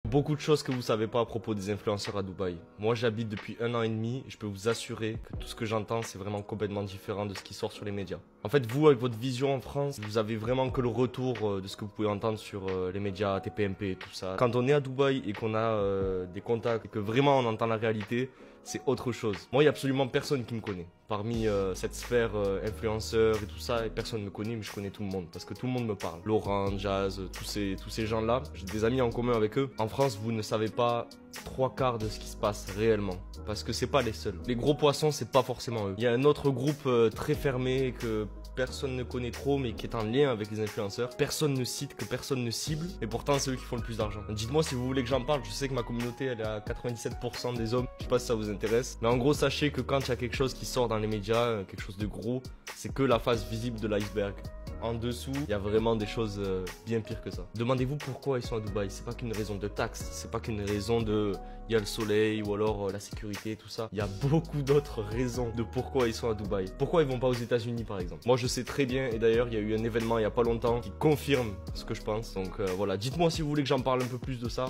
Beaucoup de choses que vous savez pas à propos des influenceurs à Dubaï. Moi, j'habite depuis 1 an et demi et je peux vous assurer que tout ce que j'entends, c'est vraiment complètement différent de ce qui sort sur les médias. En fait, vous, avec votre vision en France, vous avez vraiment que le retour de ce que vous pouvez entendre sur les médias, TPMP et tout ça. Quand on est à Dubaï et qu'on a des contacts et que vraiment on entend la réalité, c'est autre chose. Moi, il y a absolument personne qui me connaît. Parmi cette sphère influenceurs et tout ça, et personne ne me connaît, mais je connais tout le monde parce que tout le monde me parle. Laurent, Jazz, tous ces gens-là, j'ai des amis en commun avec eux. En France, vous ne savez pas 3/4 de ce qui se passe réellement parce que c'est pas les seuls. Les gros poissons, c'est pas forcément eux. Il y a un autre groupe très fermé que personne ne connaît trop mais qui est en lien avec les influenceurs. Personne ne cite, que personne ne cible et pourtant c'est eux qui font le plus d'argent. Dites-moi si vous voulez que j'en parle, je sais que ma communauté elle est à 97% des hommes, je sais pas si ça vous intéresse. Mais en gros sachez que quand il y a quelque chose qui sort dans les médias, quelque chose de gros, c'est que la face visible de l'iceberg. En dessous, il y a vraiment des choses bien pires que ça. Demandez-vous pourquoi ils sont à Dubaï. C'est pas qu'une raison de taxe, c'est pas qu'une raison de il y a le soleil ou alors la sécurité, tout ça. Il y a beaucoup d'autres raisons de pourquoi ils sont à Dubaï. Pourquoi ils vont pas aux États-Unis par exemple. Moi je sais très bien et d'ailleurs il y a eu un événement il y a pas longtemps qui confirme ce que je pense. Donc voilà, dites-moi si vous voulez que j'en parle un peu plus de ça.